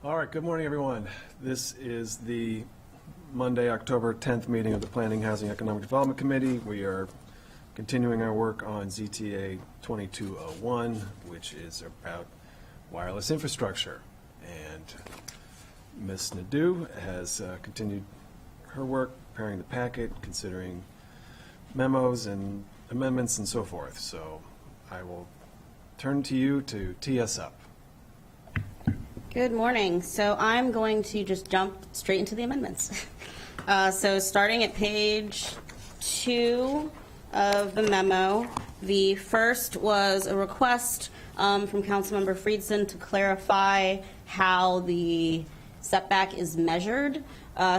All right, good morning, everyone. This is the Monday, October 10th meeting of the Planning, Housing, Economic Development Committee. We are continuing our work on ZTA 2201, which is about wireless infrastructure. And Ms. Nadeau has continued her work preparing the packet, considering memos and amendments and so forth. So I will turn to you to tee us up. Good morning. So I'm going to just jump straight into the amendments. So starting at page 2 of the memo, the first was a request from Councilmember Friedson to clarify how the setback is measured.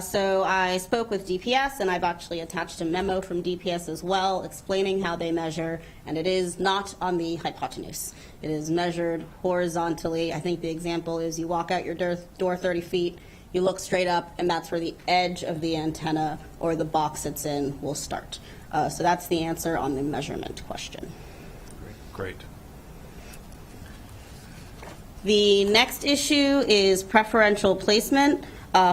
So I spoke with DPS, and I've actually attached a memo from DPS as well explaining how they measure, and it is not on the hypotenuse. It is measured horizontally. I think the example is you walk out your door 30 feet, you look straight up, and that's where the edge of the antenna or the box it's in will start. So that's the answer on the measurement question. Great. The next issue is preferential placement.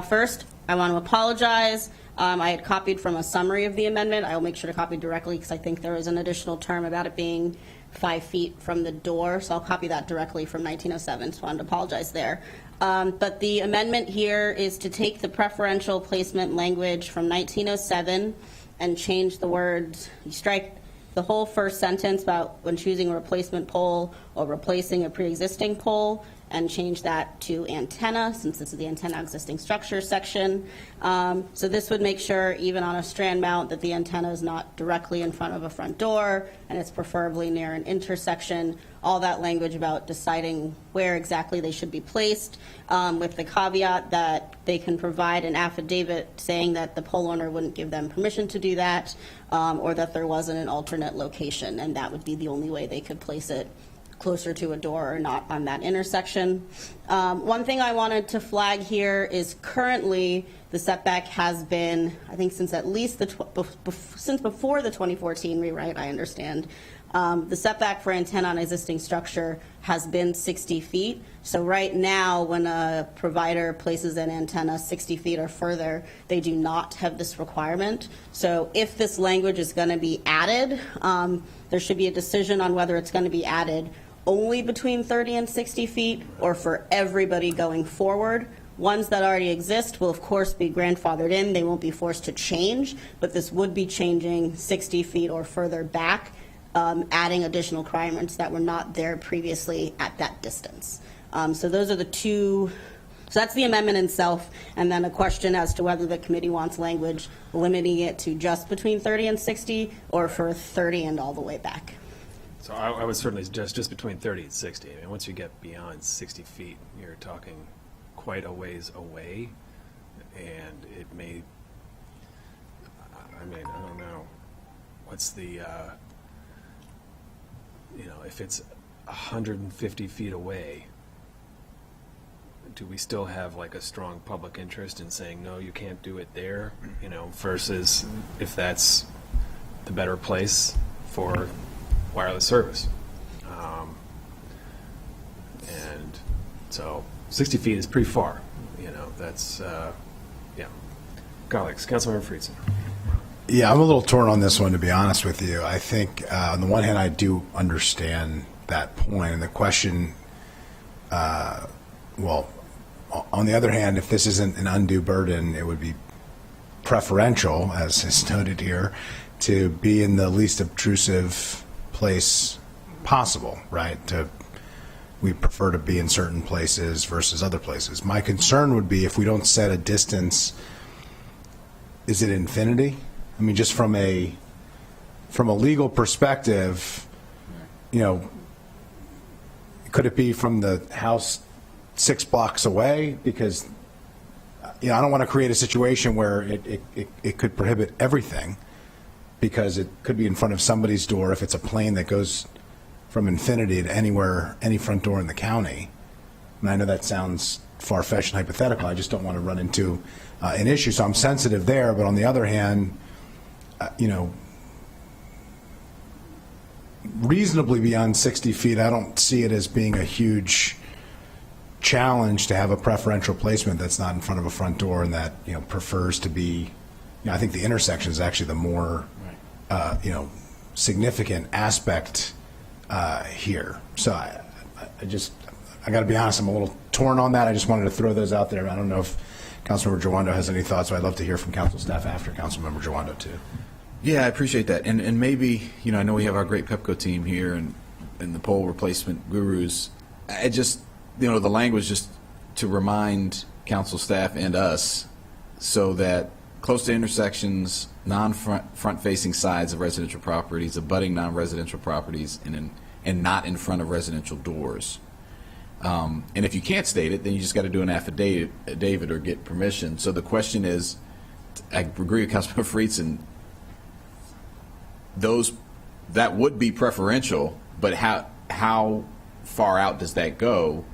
First, I want to apologize. I had copied from a summary of the amendment. I will make sure to copy directly because I think there is an additional term about it being 5 feet from the door, so I'll copy that directly from 1907, so I wanted to apologize there. But the amendment here is to take the preferential placement language from 1907 and change the words, you strike the whole first sentence about when choosing a replacement pole or replacing a pre-existing pole, and change that to antenna, since this is the antenna existing structure section. So this would make sure, even on a strand mount, that the antenna is not directly in front of a front door, and it's preferably near an intersection. All that language about deciding where exactly they should be placed, with the caveat that they can provide an affidavit saying that the pole owner wouldn't give them permission to do that, or that there wasn't an alternate location, and that would be the only way they could place it closer to a door or not on that intersection. One thing I wanted to flag here is currently the setback has been, I think since at least since before the 2014 rewrite, I understand, the setback for antenna on existing structure has been 60 feet. So right now, when a provider places an antenna 60 feet or further, they do not have this requirement. So if this language is going to be added, there should be a decision on whether it's going to be added only between 30 and 60 feet or for everybody going forward. Ones that already exist will, of course, be grandfathered in. They won't be forced to change, but this would be changing 60 feet or further back, adding additional requirements that were not there previously at that distance. So those are the two. So that's the amendment itself, and then a question as to whether the committee wants language limiting it to just between 30 and 60 or for 30 and all the way back. So I would certainly suggest just between 30 and 60. I mean, once you get beyond 60 feet, you're talking quite a ways away, and it may, I mean, I don't know, what's the, if it's 150 feet away, do we still have like a strong public interest in saying, no, you can't do it there, versus if that's the better place for wireless service? And so 60 feet is pretty far, that's, yeah. Colleagues, Councilmember Friedson. Yeah, I'm a little torn on this one, to be honest with you. I think, on the one hand, I do understand that point, and the question, well, on the other hand, if this isn't an undue burden, it would be preferential, as is noted here, to be in the least obtrusive place possible, right? We prefer to be in certain places versus other places. My concern would be if we don't set a distance, is it infinity? I mean, just from a legal perspective, could it be from the house 6 blocks away? Because I don't want to create a situation where it could prohibit everything, because it could be in front of somebody's door if it's a plane that goes from infinity to anywhere, any front door in the county. And I know that sounds far-fetched and hypothetical. I just don't want to run into an issue, so I'm sensitive there. But on the other hand, reasonably beyond 60 feet, I don't see it as being a huge challenge to have a preferential placement that's not in front of a front door and that, prefers to be, I think the intersection is actually the more, significant aspect here. So I got to be honest, I'm a little torn on that. I just wanted to throw those out there. I don't know if Councilmember Jawando has any thoughts, so I'd love to hear from council staff after Councilmember Jawando too. Yeah, I appreciate that. And maybe, I know we have our great Pepco team here and the pole replacement gurus. I just, the language just to remind council staff and us so that close to intersections, front-facing sides of residential properties, abutting non-residential properties, and not in front of residential doors. And if you can't state it, then you just got to do an affidavit or get permission. So the question is, I agree with Councilman Friedson, that would be preferential, but how far out does that go?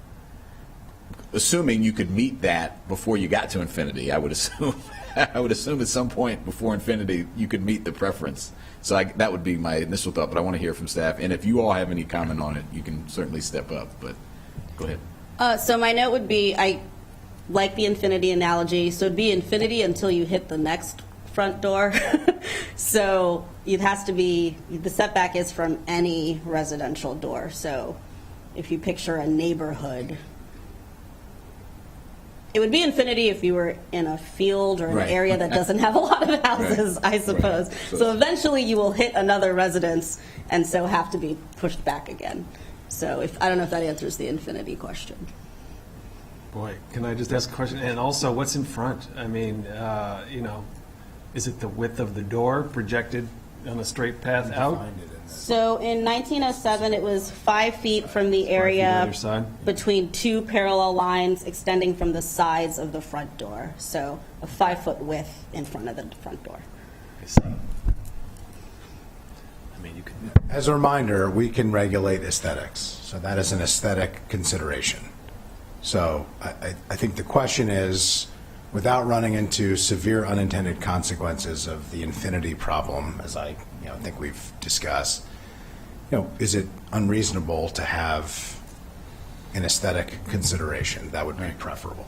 Assuming you could meet that before you got to infinity, I would assume. I would assume at some point before infinity you could meet the preference. So that would be my initial thought, but I want to hear from staff. And if you all have any comment on it, you can certainly step up, but go ahead. So my note would be, I like the infinity analogy. So it'd be infinity until you hit the next front door. So it has to be, the setback is from any residential door. So if you picture a neighborhood, it would be infinity if you were in a field or an Right. area that doesn't have a lot of houses, I suppose. Right. So eventually you will hit another residence and so have to be pushed back again. So I don't know if that answers the infinity question. Boy, can I just ask a question? And also, what's in front? I mean, is it the width of the door projected on a straight path out? So in 1907, it was 5 feet from the on area either side? between 2 parallel lines extending from the sides of the front door. So a 5-foot width in front of the front door. I see. I mean, you could. As a reminder, we can regulate aesthetics, so that is an aesthetic consideration. So I think the question is, without running into severe unintended consequences of the infinity problem, as I think we've discussed, is it unreasonable to have an aesthetic consideration? That would be preferable.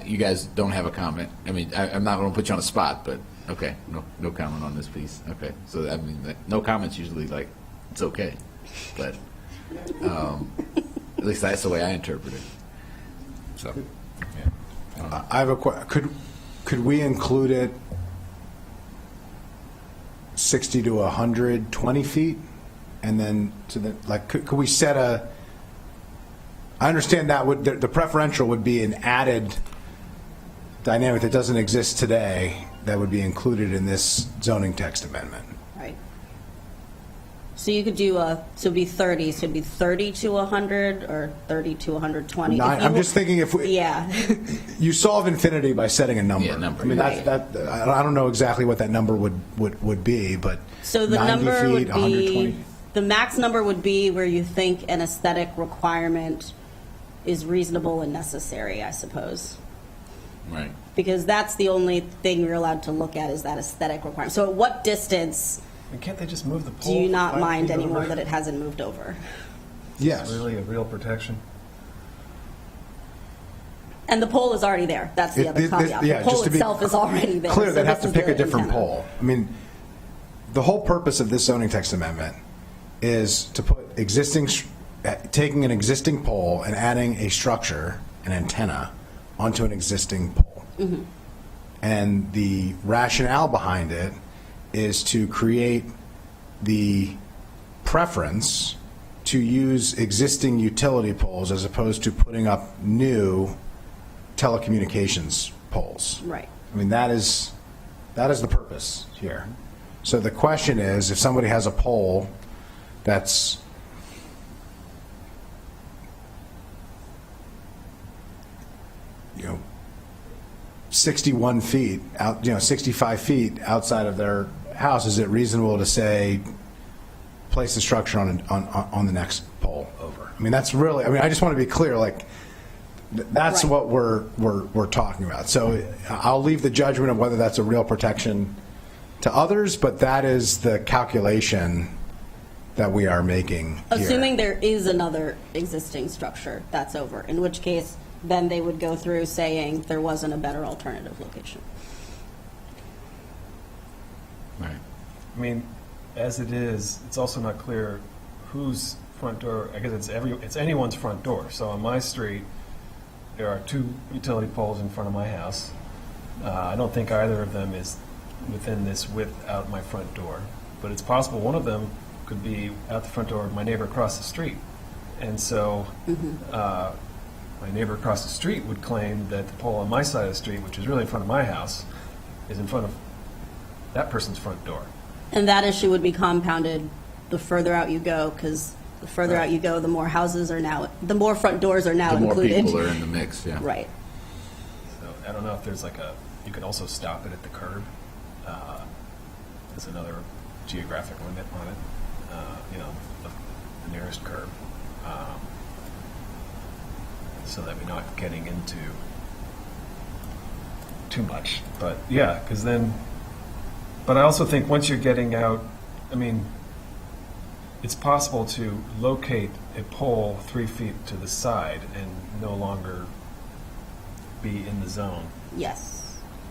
You guys don't have a comment. I mean, I'm not going to put you on the spot, but okay, no comment on this piece. Okay, so I mean, no comments usually like it's okay, but at least that's the way I interpret it. So, yeah. I have a question. Could we include it 60 to 120 feet, and then could we set a? I understand that the preferential would be an added dynamic that doesn't exist today that would be included in this zoning text amendment. Right. So you could do so it'd be 30. So it'd be 30 to 100 or 30 to 120. I'm just thinking if we. Yeah. You solve infinity by setting a number. Yeah, number. I mean, Right. I don't know exactly what that number would be, but So the 90 number feet, would be, 120. the max number would be where you think an aesthetic requirement is reasonable and necessary, I suppose. Right. Because that's the only thing you're allowed to look at is that aesthetic requirement. So at what distance And can't they just move the do pole? you not 5 mind feet anymore over? that it hasn't moved over? Yes. It's really a real protection. And the pole is already there. That's the other caveat. Yeah, The pole just to be itself is already there. clear, so they'd have this to is pick the a different antenna. pole. I mean, the whole purpose of this zoning text amendment is to put taking an existing pole and adding a structure, an antenna, onto an existing pole. Mm-hmm. And the rationale behind it is to create the preference to use existing utility poles as opposed to putting up new telecommunications poles. Right. I mean, that is the purpose here. So the question is, if somebody has a pole that's 61 feet out, 65 feet outside of their house, is it reasonable to say place the structure on the next pole over? I mean, that's really. I mean, I just want to be clear. Like, that's Right. what we're talking about. So I'll leave the judgment of whether that's a real protection to others, but that is the calculation that we are making here. Assuming there is another existing structure that's over, in which case, then they would go through saying there wasn't a better alternative location. Right. I mean, as it is, it's also not clear whose front door, I guess it's anyone's front door. So on my street, there are 2 utility poles in front of my house. I don't think either of them is within this width out my front door, but it's possible one of them could be out the front door of my neighbor across the street. And so my neighbor across the street would claim that the pole on my side of the street, which is really in front of my house, is in front of that person's front door. And that issue would be compounded the further out you go, because the further Right. out you go, the more houses are now, the more front doors are now The more included. people are in the mix, yeah. Right. So I don't know if there's you could also stop it at the curb. There's another geographic limit on it, the nearest curb. So that we're not getting into too much. But yeah, because then, but I also think once you're getting out, I mean, it's possible to locate a pole 3 feet to the side and no longer be in the zone. Yes.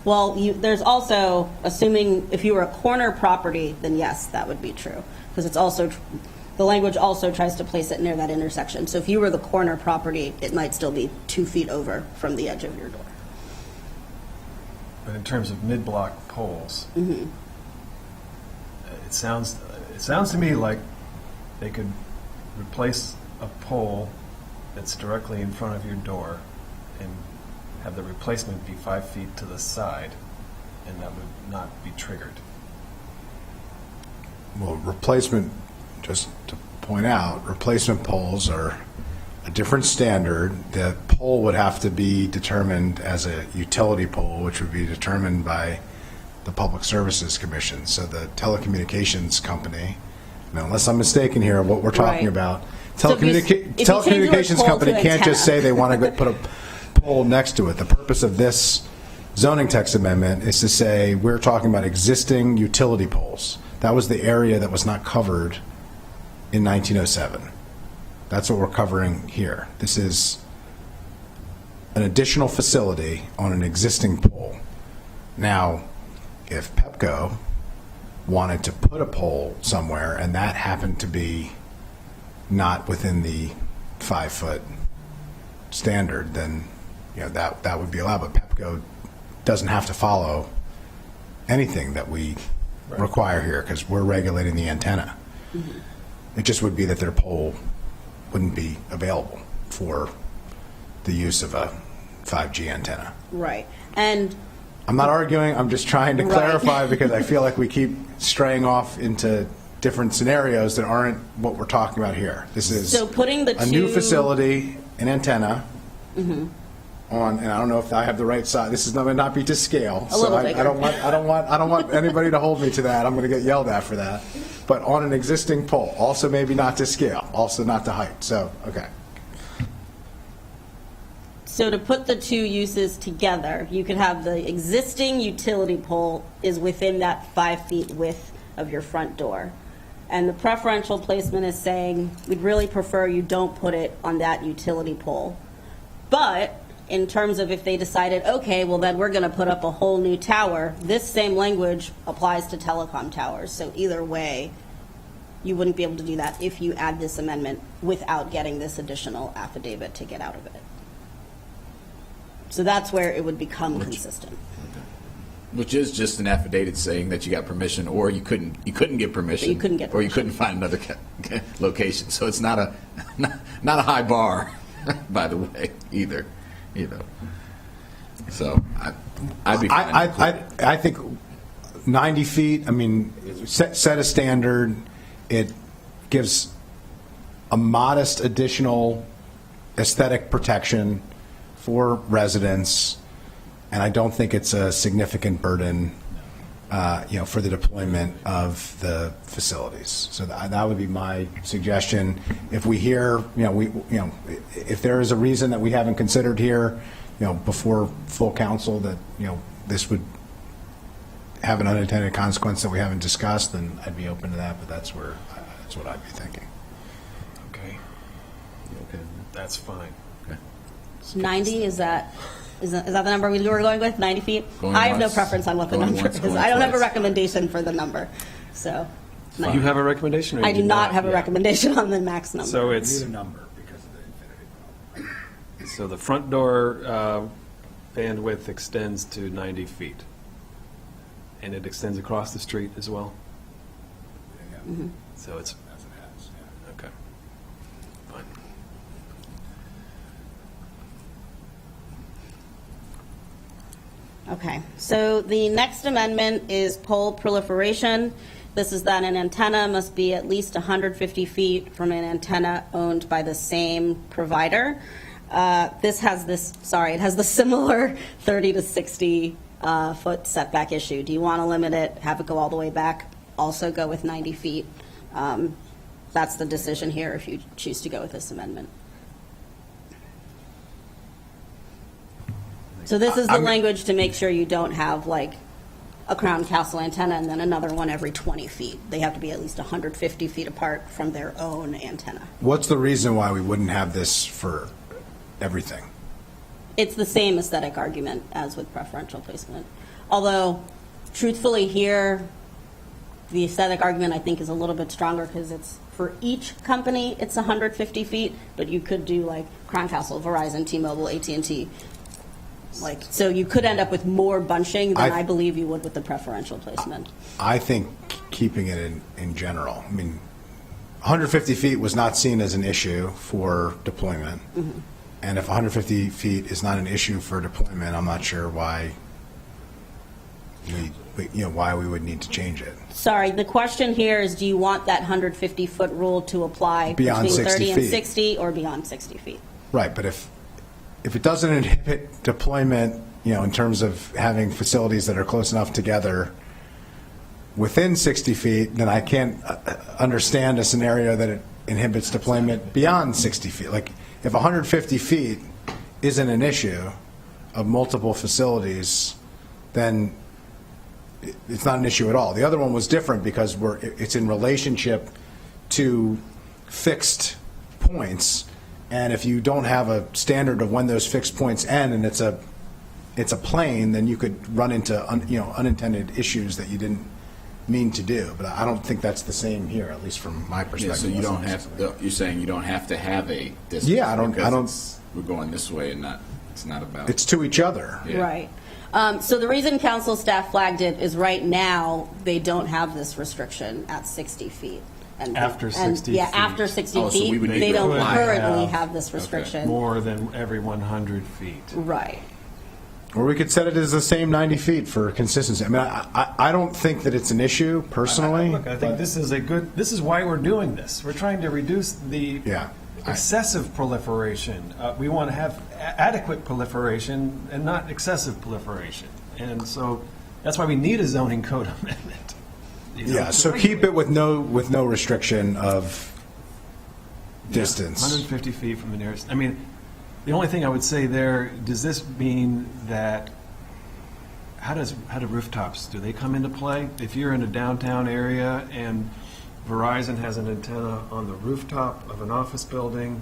Well, there's also, assuming if you were a corner property, then yes, that would be true. Because it's also, the language also tries to place it near that intersection. So if you were the corner property, it might still be 2 feet over from the edge of your door. But in terms of mid-block poles, it sounds to me like they could replace a pole that's directly in front of your door and have the replacement be 5 feet to the side, and that would not be triggered. Well, replacement, just to point out, replacement poles are a different standard. The pole would have to be determined as a utility pole, which would be determined by the Public Services Commission. So the telecommunications company, now, unless I'm mistaken here, what we're talking Right. about, So if you change the word telecommunications pole company to can't just antenna. say they want to put a pole next to it. The purpose of this zoning text amendment is to say we're talking about existing utility poles. That was the area that was not covered in 1907. That's what we're covering here. This is an additional facility on an existing pole. Now, if Pepco wanted to put a pole somewhere and that happened to be not within the 5-foot standard, then that would be allowed. But Pepco doesn't have to follow anything that we require here because we're regulating the antenna. It just would be that their pole wouldn't be available for the use of a 5G antenna. Right. And I'm not arguing, I'm just trying to Right. clarify because I feel like we keep straying off into different scenarios that aren't what we're talking about here. This is so putting the a new two- facility, an antenna, on, and I don't know if I have the right size. This is not going to not be to scale. A little I bigger. don't want anybody to hold me to that. I'm going to get yelled at for that. But on an existing pole, also maybe not to scale, also not to height. So, okay. So to put the two uses together, you could have the existing utility pole is within that 5 feet width of your front door. And the preferential placement is saying, we'd really prefer you don't put it on that utility pole. But in terms of if they decided, okay, well then we're going to put up a whole new tower, this same language applies to telecom towers. So either way, you wouldn't be able to do that if you add this amendment without getting this additional affidavit to get out of it. So that's where it would become consistent. Which is just an affidavit saying that you got permission, or you couldn't get permission, But you couldn't get or you permission. couldn't find another location. So it's not a not a high bar, by the way, either. So I'd be fine. I think 90 feet, I mean, set a standard. It gives a modest additional aesthetic protection for residents, and I don't think it's a significant burden, for the deployment of the facilities. So that would be my suggestion. If we hear, if there is a reason that we haven't considered here, before full council that, this would have an unintended consequence that we haven't discussed, then I'd be open to that, but that's where is what I'd be thinking. Okay, Okay. that's fine. Okay. 90, is that the number we were going with, 90 feet? Going I have no once, preference on what the going number once, is. going I don't have a twice. recommendation for the number, so. You have a recommendation, or I you do not have a yet? recommendation on the max number. So it's, number because of the infinity problem. so the front door bandwidth extends to 90 feet. And it extends across the street as well? So it's, As it has, yeah. okay. Fine. Okay, so the next amendment is pole proliferation. This is that an antenna must be at least 150 feet from an antenna owned by the same provider. It has the similar 30 to 60 foot setback issue. Do you want to limit it, have it go all the way back, also go with 90 feet? That's the decision here if you choose to go with this amendment. So this is the language to make sure you don't have like a crown castle antenna and then another one every 20 feet. They have to be at least 150 feet apart from their own antenna. What's the reason why we wouldn't have this for everything? It's the same aesthetic argument as with preferential placement. Although, truthfully here, the aesthetic argument I think is a little bit stronger because it's for each company, it's 150 feet, but you could do like Crown Castle, Verizon, T-Mobile, AT&T. Like, so you could end up with more bunching than I believe you would with the preferential placement. I think keeping it in general. I mean, 150 feet was not seen as an issue for deployment. Mm-hmm. And if 150 feet is not an issue for deployment, I'm not sure why why we would need to change it. Sorry, the question here is, do you want that 150-foot rule to apply Beyond between 60 30 and feet. 60 or beyond 60 feet? Right, but if it doesn't inhibit deployment, in terms of having facilities that are close enough together within 60 feet, then I can't understand a scenario that it inhibits deployment beyond 60 feet. Like, if 150 feet isn't an issue of multiple facilities, then it's not an issue at all. The other one was different because it's in relationship to fixed points, and if you don't have a standard of when those fixed points end and it's a plane, then you could run into unintended issues that you didn't mean to do. But I don't think that's the same here, at least from my Yeah, perspective. so you don't have, you're saying you don't have to have a distance. Yeah, I don't- because we're going this way and it's not about. It's to each other. Yeah. Right. So the reason council staff flagged it is right now, they don't have this restriction at 60 feet. And After 60 Yeah, feet. after 60 Oh, so we feet, would need they to don't apply. currently Have- have this restriction. More than every 100 feet. Right. Or we could set it as the same 90 feet for consistency. I mean, I don't think that it's an issue personally. Look, I think this is why we're doing this. We're trying to reduce the Yeah. excessive proliferation. We want to have adequate proliferation and not excessive proliferation. And so that's why we need a zoning code amendment. Yeah, so keep it with no restriction of distance. 150 feet from the nearest. I mean, the only thing I would say there, does this mean that, how do rooftops, do they come into play? If you're in a downtown area and Verizon has an antenna on the rooftop of an office building,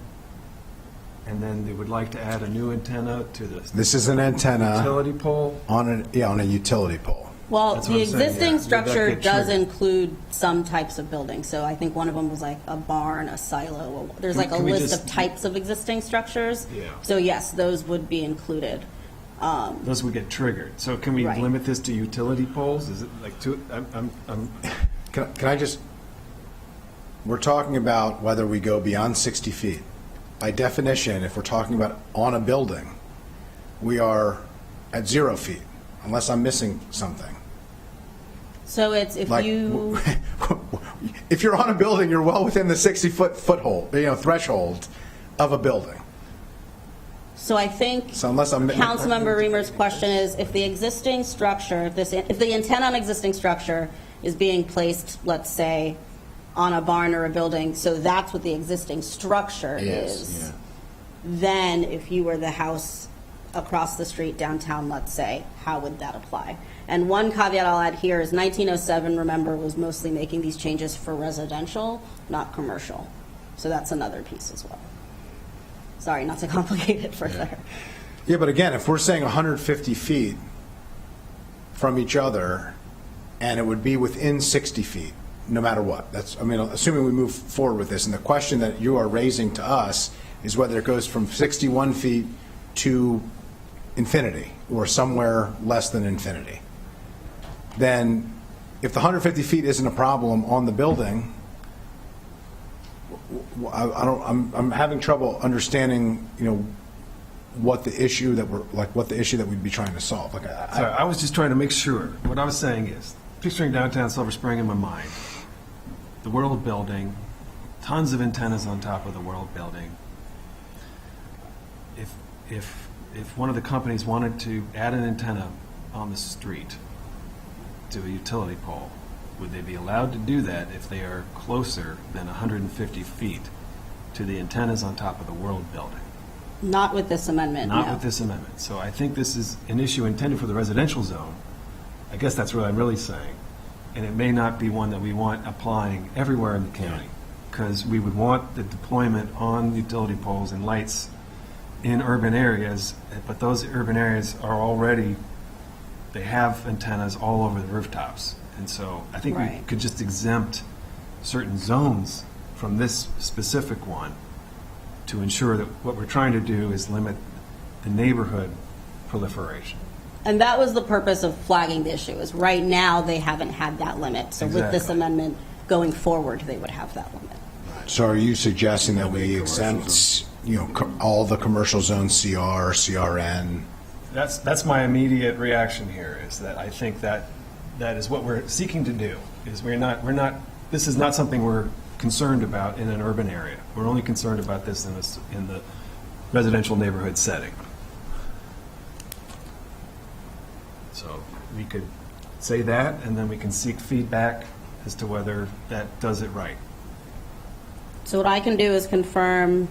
and then they would like to add a new antenna to the This is an antenna utility pole, on a utility pole. Well, That's what the I'm saying, yeah. existing Would that structure get does triggered? include some types of buildings. So I think one of them was like a barn, a silo. There's like a Can we list just- of types of existing structures. Yeah. So yes, those would be included. those would get triggered. So can we Right. limit this to utility poles? Is it like two, I'm Can I just, we're talking about whether we go beyond 60 feet. By definition, if we're talking about on a building, we are at 0 feet, unless I'm missing something. So it's if Like, you, if you're on a building, you're well within the 60-foot threshold of a building. so I think So unless I'm Councilmember Reamer's question is if the existing structure, if the antenna on existing structure is being placed, let's say, on a barn or a building, so that's what the existing structure Yes, is. yeah. Then if you were the house across the street downtown, let's say, how would that apply? And one caveat I'll add here is 1907, remember, was mostly making these changes for residential, not commercial. So that's another piece as well. Sorry, not to complicate it further. Yeah, but again, if we're saying 150 feet from each other, and it would be within 60 feet, no matter what, that's, I mean, assuming we move forward with this, and the question that you are raising to us is whether it goes from 61 feet to infinity, or somewhere less than infinity, then if the 150 feet isn't a problem on the building, I'm having trouble understanding, what the issue that we'd be trying to solve. Like, Sorry, I was just trying to make sure. What I was saying is, picturing downtown Silver Spring in my mind, the World Building, tons of antennas on top of the World Building. If one of the companies wanted to add an antenna on the street to a utility pole, would they be allowed to do that if they are closer than 150 feet to the antennas on top of the World Building? Not with this amendment, Not no. with this amendment. So I think this is an issue intended for the residential zone. I guess that's what I'm really saying. And it may not be one that we want applying everywhere in the county, because we would want the deployment on utility poles and lights in urban areas, but those urban areas are already, they have antennas all over the rooftops. And so I think we Right. could just exempt certain zones from this specific one to ensure that what we're trying to do is limit the neighborhood proliferation. And that was the purpose of flagging the issue, is right now they haven't had that limit. So with this Exactly. amendment, going forward, they would have that limit. so are you suggesting that we exempt, all the commercial zones, CR, CRN? That's my immediate reaction here, is that I think that is what we're seeking to do, is we're not, this is not something we're concerned about in an urban area. We're only concerned about this in the residential neighborhood setting. So we could say that, and then we can seek feedback as to whether that does it right. So what I can do is confirm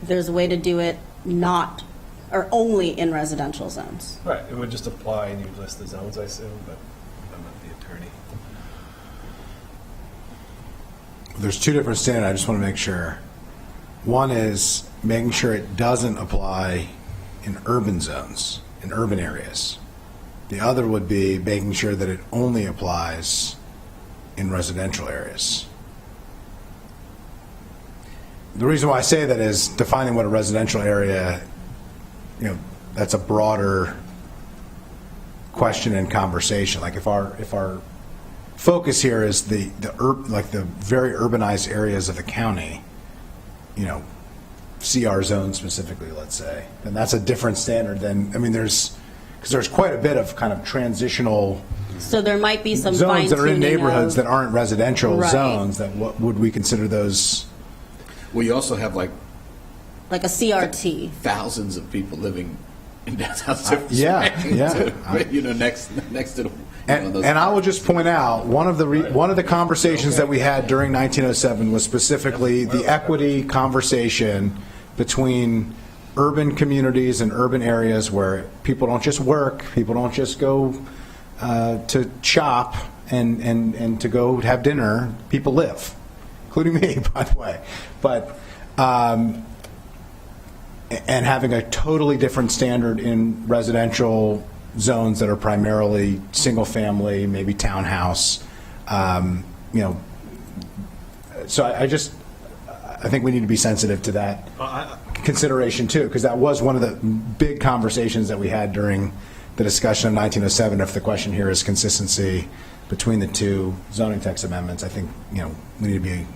if there's a way to do it not, or only in residential zones. Right, it would just apply, and you'd list the zones, I assume, but I'm not the attorney. There's two different standards. I just want to make sure. One is making sure it doesn't apply in urban zones, in urban areas. The other would be making sure that it only applies in residential areas. The reason why I say that is defining what a residential area, that's a broader question and conversation. Like if our focus here is the very urbanized areas of the county, CR zone specifically, let's say, then that's a different standard than, because there's quite a bit of kind of transitional So there might be some zones that are in fine-tuning neighborhoods of- that aren't residential Right. zones, that what would we consider those? Well, you also have like like a CRT. thousands of people living in downtown Silver Yeah, Spring, yeah. too, next to the. And I will just point out, one of the conversations that we had during 1907 was specifically the equity conversation between urban communities and urban areas where people don't just work, people don't just go to shop and to go have dinner, people live, including me, by the way. But and having a totally different standard in residential zones that are primarily single family, maybe townhouse. So I think we need to be sensitive to that consideration too, because that was one of the big conversations that we had during the discussion of 1907. If the question here is consistency between the two zoning text amendments, I think, we need to be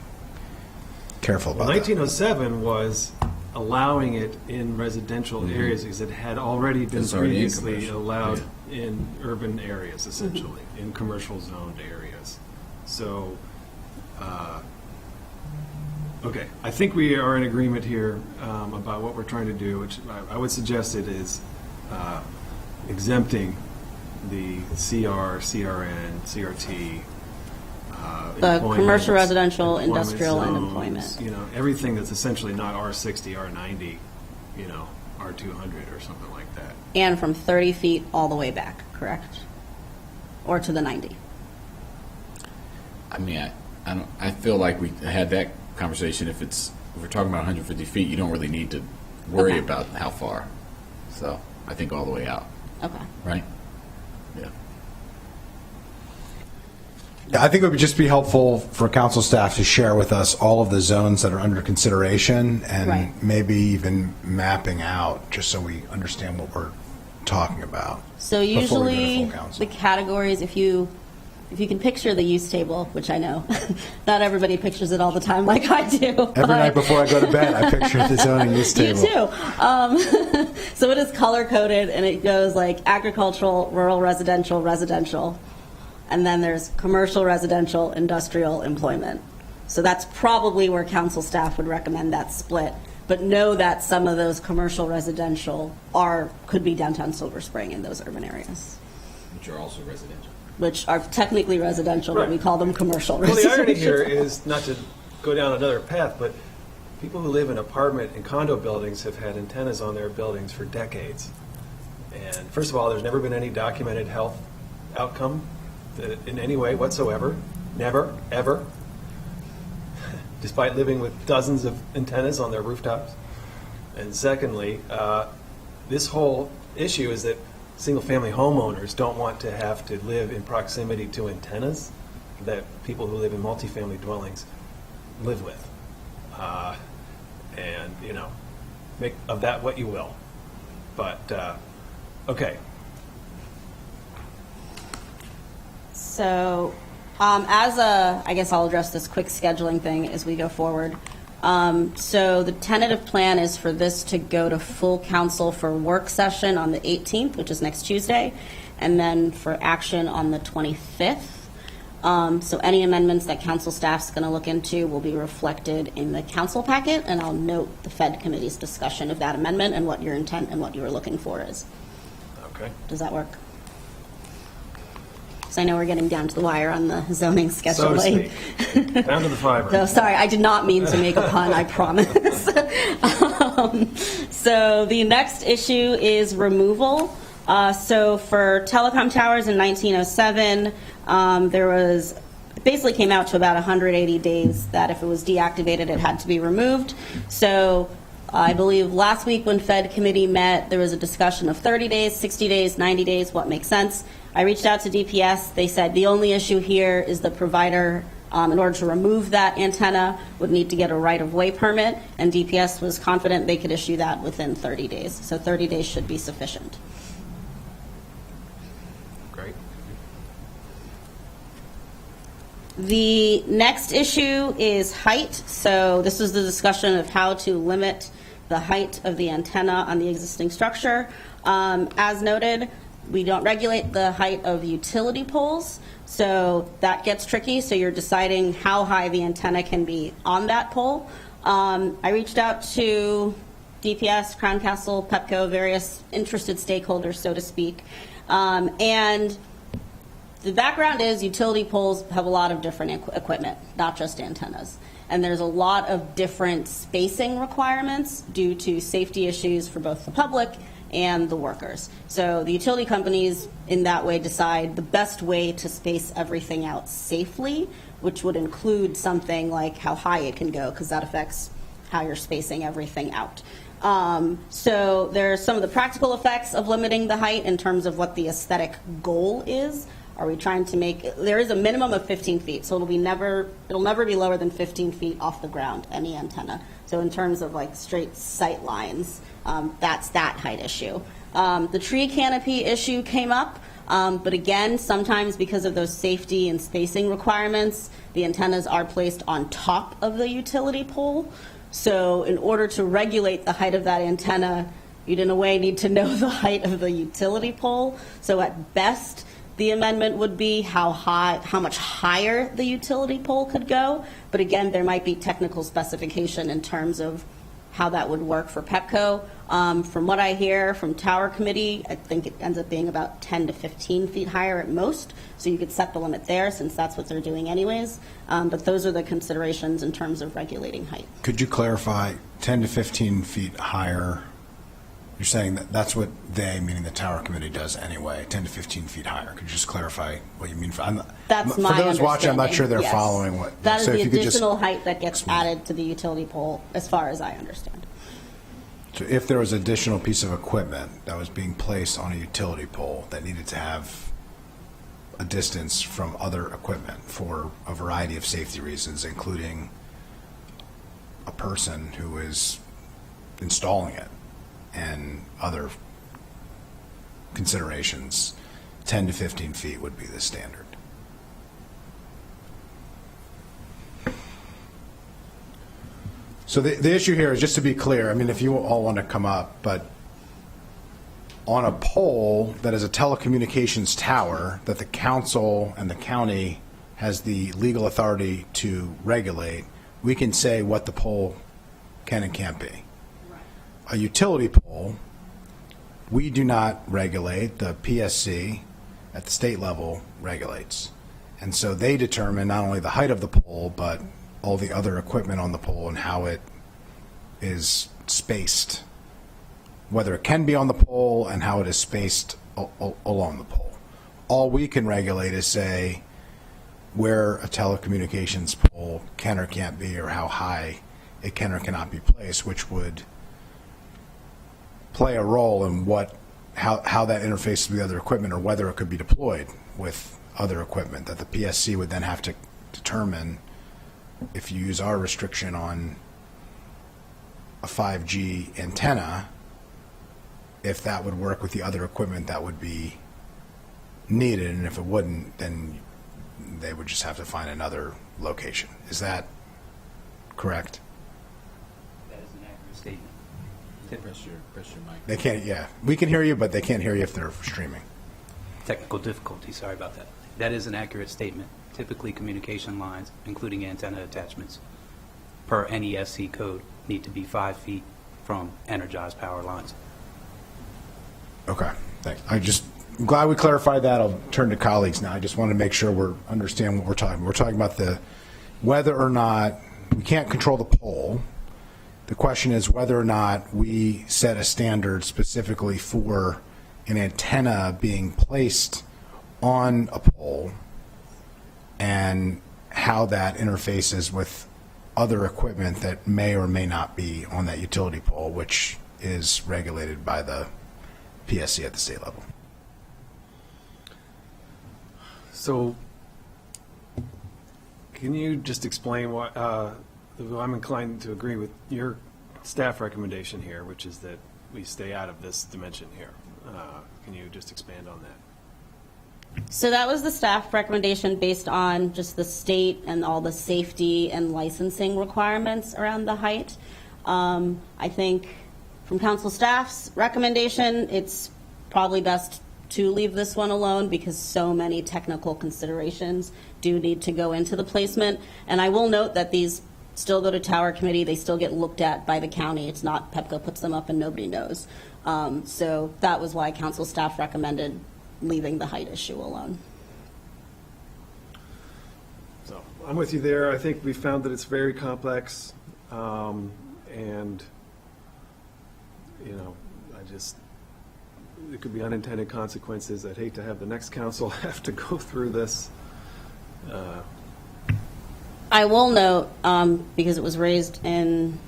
careful about that. 1907 was allowing it in residential areas because it had already been It's already in previously commercial. allowed in urban areas, essentially, in commercial zoned areas. So, okay, I think we are in agreement here about what we're trying to do, which I would suggest it is exempting the CR, CRN, CRT, The employment, commercial, residential, employment industrial, and zones, employment. everything that's essentially not R60, R90, R200 or something like that. And from 30 feet all the way back, correct? Or to the 90? I mean, I feel like we had that conversation. If we're talking about 150 feet, you don't really need to worry Okay. about how far. So I think all the way out, Okay. right? Yeah. Yeah, I think it would just be helpful for council staff to share with us all of the zones that are under consideration and Right. maybe even mapping out, just so we understand what we're talking about. So before we go to usually, full council. the categories, if you can picture the use table, which I know, not everybody pictures it all the time like I do. Every night before I go to bed, I picture the zoning use You table. too. So it is color coded, and it goes like agricultural, rural, residential, residential, and then there's commercial, residential, industrial, employment. So that's probably where council staff would recommend that split. But know that some of those commercial, residential could be downtown Silver Spring in those urban areas, Which are also residential. which are technically residential, but we Right. call them commercial. Well, the irony residential. here is, not to go down another path, but people who live in apartment and condo buildings have had antennas on their buildings for decades. And first of all, there's never been any documented health outcome in any way whatsoever. Never, ever. Despite living with dozens of antennas on their rooftops. And secondly, this whole issue is that single-family homeowners don't want to have to live in proximity to antennas that people who live in multifamily dwellings live with. And, make of that what you will. But, okay. So, I guess I'll address this quick scheduling thing as we go forward. So the tentative plan is for this to go to full council for work session on the 18th, which is next Tuesday, and then for action on the 25th. So any amendments that council staff's going to look into will be reflected in the council packet, and I'll note the FED committee's discussion of that amendment and what your intent and what you were looking for is. Okay. Does that work? So I know we're getting down to the wire on the zoning scheduling. So to speak. Down to the fiber. So sorry, I did not mean to make a pun, I promise. So the next issue is removal. So for telecom towers in 1907, it basically came out to about 180 days that if it was deactivated, it had to be removed. So I believe last week when FED committee met, there was a discussion of 30 days, 60 days, 90 days, what makes sense. I reached out to DPS. They said the only issue here is the provider, in order to remove that antenna, would need to get a right-of-way permit, and DPS was confident they could issue that within 30 days. So 30 days should be sufficient. Great. The next issue is height. So this is the discussion of how to limit the height of the antenna on the existing structure. As noted, we don't regulate the height of utility poles, so that gets tricky. So you're deciding how high the antenna can be on that pole. I reached out to DPS, Crown Castle, Pepco, various interested stakeholders, so to speak. And the background is utility poles have a lot of different equipment, not just antennas. And there's a lot of different spacing requirements due to safety issues for both the public and the workers. So the utility companies in that way decide the best way to space everything out safely, which would include something like how high it can go, because that affects how you're spacing everything out. So there are some of the practical effects of limiting the height in terms of what the aesthetic goal is. Are we trying to make, there is a minimum of 15 feet, so it'll never be lower than 15 feet off the ground, any antenna. So in terms of like straight sight lines, that's that height issue. The tree canopy issue came up, but again, sometimes because of those safety and spacing requirements, the antennas are placed on top of the utility pole. So in order to regulate the height of that antenna, you'd in a way need to know the height of the utility pole. So at best, the amendment would be how much higher the utility pole could go. But again, there might be technical specification in terms of how that would work for Pepco. From what I hear from Tower Committee, I think it ends up being about 10 to 15 feet higher at most. So you could set the limit there since that's what they're doing anyways. But those are the considerations in terms of regulating height. Could you clarify 10 to 15 feet higher You're saying that that's what they, meaning the tower committee, does anyway, 10 to 15 feet higher. Could you just clarify what you mean? That's my For those watching, I'm not sure they're understanding, yes. following what. That is so the if you could just- additional height that gets added to the utility pole, as far as I understand. So if there was additional piece of equipment that was being placed on a utility pole that needed to have a distance from other equipment for a variety of safety reasons, including a person who is installing it and other considerations, 10 to 15 feet would be the standard. So the issue here is, just to be clear, I mean, if you all want to come up, but on a pole that is a telecommunications tower that the council and the county has the legal authority to regulate, we can say what the pole can and can't be. A utility pole, we do not regulate. The PSC at the state level regulates. And so they determine not only the height of the pole, but all the other equipment on the pole and how it is spaced, whether it can be on the pole and how it is spaced along the pole. All we can regulate is say where a telecommunications pole can or can't be, or how high it can or cannot be placed, which would play a role in how that interfaces with the other equipment, or whether it could be deployed with other equipment that the PSC would then have to determine. If you use our restriction on a 5G antenna, if that would work with the other equipment that would be needed, and if it wouldn't, then they would just have to find another location. Is that correct? That is an accurate statement. Press your mic. They can't, yeah. We can hear you, but they can't hear you if they're streaming. Technical difficulty, sorry about that. That is an accurate statement. Typically, communication lines, including antenna attachments, per NESC code, need to be 5 feet from energized power lines. Okay, thanks. I'm glad we clarified that. I'll turn to colleagues now. I just want to make sure we understand what we're talking about. We're talking about whether or not we can't control the pole. The question is whether or not we set a standard specifically for an antenna being placed on a pole, and how that interfaces with other equipment that may or may not be on that utility pole, which is regulated by the PSC at the state level. So, can you just explain why, I'm inclined to agree with your staff recommendation here, which is that we stay out of this dimension here. Can you just expand on that? So that was the staff recommendation based on just the state and all the safety and licensing requirements around the height. I think from council staff's recommendation, it's probably best to leave this one alone because so many technical considerations do need to go into the placement. And I will note that these still go to tower committee. They still get looked at by the county. It's not PEPCO puts them up and nobody knows. So that was why council staff recommended leaving the height issue alone. So I'm with you there. I think we found that it's very complex, and it could be unintended consequences. I'd hate to have the next council have to go through this. I will note, because it was raised in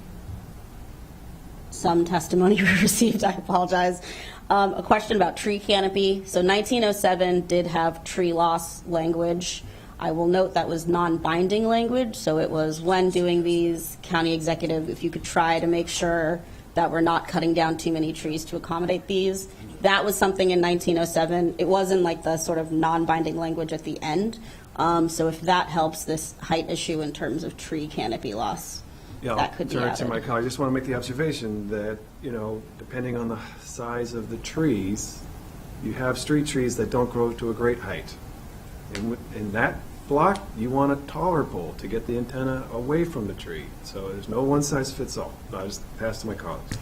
some testimony we received, I apologize, a question about tree canopy. So 1907 did have tree loss language. I will note that was non-binding language, so it was when doing these, county executive, if you could try to make sure that we're not cutting down too many trees to accommodate these. That was something in 1907. It wasn't like the sort of non-binding language at the end. So if that helps this height issue in terms of tree canopy loss, that could be Turn it to added. my colleague. I just want to make the observation that, depending on the size of the trees, you have street trees that don't grow to a great height. In that block, you want a taller pole to get the antenna away from the tree. So there's no one size fits all. I just pass to my colleagues.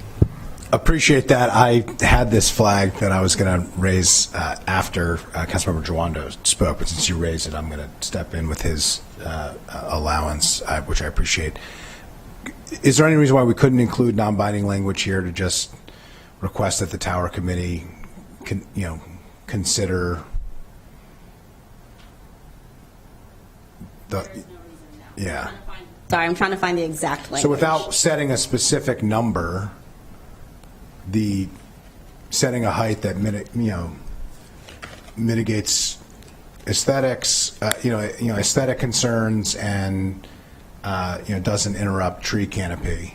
Appreciate that. I had this flag that I was going to raise after Councilmember Jawando spoke, but since you raised it, I'm going to step in with his allowance, which I appreciate. Is there any reason why we couldn't include non-binding language here to just request that the tower committee consider the, yeah. Sorry, I'm trying to find the exact language. So without setting a specific number, setting a height that mitigates aesthetics, aesthetic concerns, and doesn't interrupt tree canopy.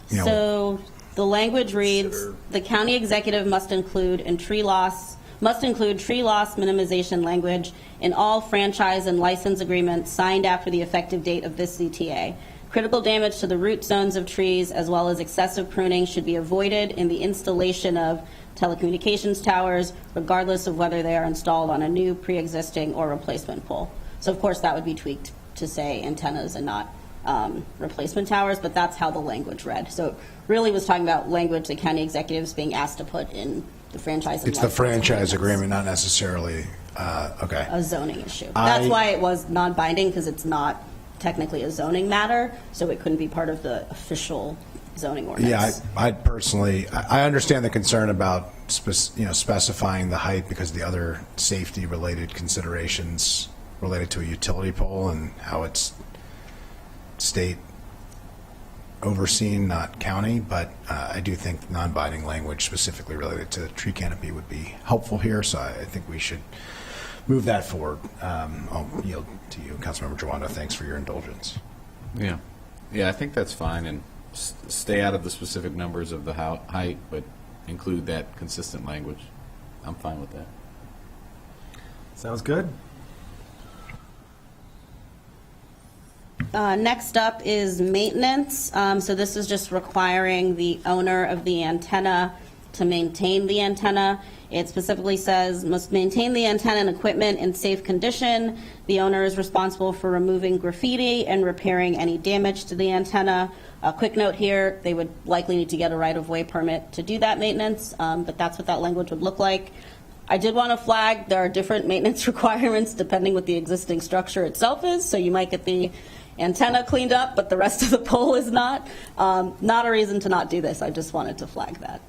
So the language reads: the county executive must include tree loss minimization language in all franchise and license agreements signed after the effective date of this CTA. Critical damage to the root zones of trees as well as excessive pruning should be avoided in the installation of telecommunications towers, regardless of whether they are installed on a new, pre-existing, or replacement pole. So of course that would be tweaked to say antennas and not replacement towers, but that's how the language read. So it really was talking about language the county executives being asked to put in the franchise. It's the franchise agreement, not necessarily, okay. A zoning issue. That's why it was non-binding, because it's not technically a zoning matter, so it couldn't be part of the official zoning ordinance. Yeah, I personally, I understand the concern about specifying the height because of the other safety-related considerations related to a utility pole and how it's state overseen, not county, but I do think non-binding language specifically related to tree canopy would be helpful here, so I think we should move that forward. I'll yield to you, Councilmember Jawanda. Thanks for your indulgence. Yeah, I think that's fine, and stay out of the specific numbers of the height, but include that consistent language. I'm fine with that. Sounds good. Next up is maintenance. So this is just requiring the owner of the antenna to maintain the antenna. It specifically says must maintain the antenna and equipment in safe condition. The owner is responsible for removing graffiti and repairing any damage to the antenna. A quick note here, they would likely need to get a right-of-way permit to do that maintenance, but that's what that language would look like. I did want to flag there are different maintenance requirements depending what the existing structure itself is, so you might get the antenna cleaned up, but the rest of the pole is not. Not a reason to not do this. I just wanted to flag that.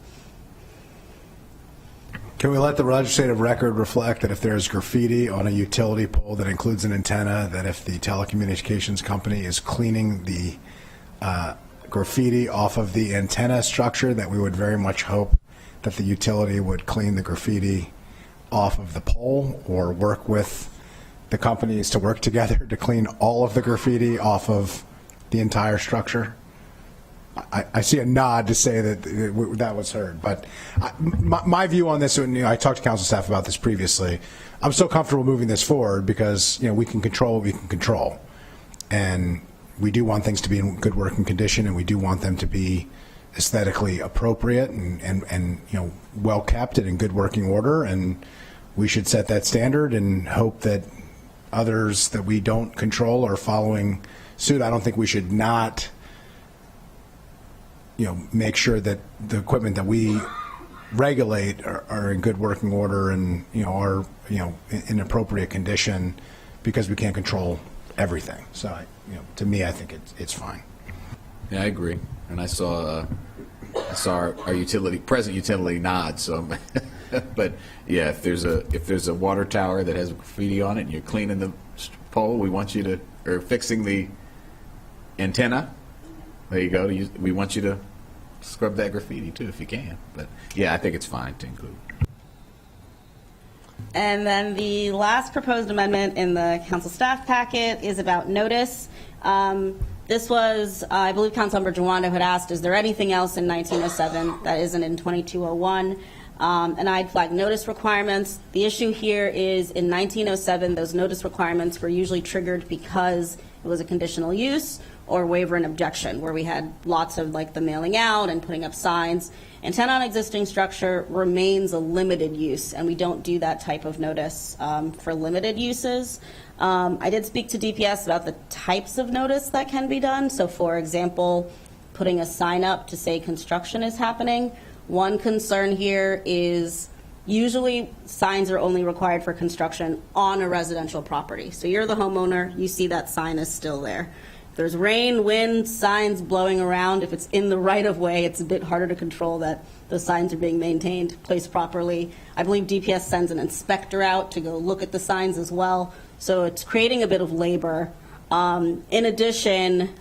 Can we let the legislative record reflect that if there is graffiti on a utility pole that includes an antenna, that if the telecommunications company is cleaning the graffiti off of the antenna structure, that we would very much hope that the utility would clean the graffiti off of the pole or work with the companies to work together to clean all of the graffiti off of the entire structure? I see a nod to say that that was heard, but my view on this, and I talked to council staff about this previously, I'm so comfortable moving this forward because we can control what we can control, and we do want things to be in good working condition, and we do want them to be aesthetically appropriate and well kept and in good working order, and we should set that standard and hope that others that we don't control are following suit. I don't think we should not make sure that the equipment that we regulate are in good working order and are in appropriate condition, because we can't control everything. So to me, I think it's fine. Yeah, I agree. And I saw our present utility nod. So, but yeah, if there's a water tower that has graffiti on it and you're cleaning the pole, we want you to, or fixing the antenna. There you go. We want you to scrub that graffiti too, if you can. But yeah, I think it's fine to include. And then the last proposed amendment in the council staff packet is about notice. This was, I believe Councilmember Jawanda had asked, is there anything else in 1907 that isn't in 2201? And I'd flag notice requirements. The issue here is in 1907, those notice requirements were usually triggered because it was a conditional use or waiver and objection, where we had lots of the mailing out and putting up signs. Antenna on existing structure remains a limited use, and we don't do that type of notice for limited uses. I did speak to DPS about the types of notice that can be done. So for example, putting a sign up to say construction is happening. One concern here is usually signs are only required for construction on a residential property. So you're the homeowner, you see that sign is still there. there's rain, wind, signs blowing around. If it's in the right of way, it's a bit harder to control that those signs are being maintained, placed properly. I believe DPS sends an inspector out to go look at the signs as well. So it's creating a bit of labor. In addition,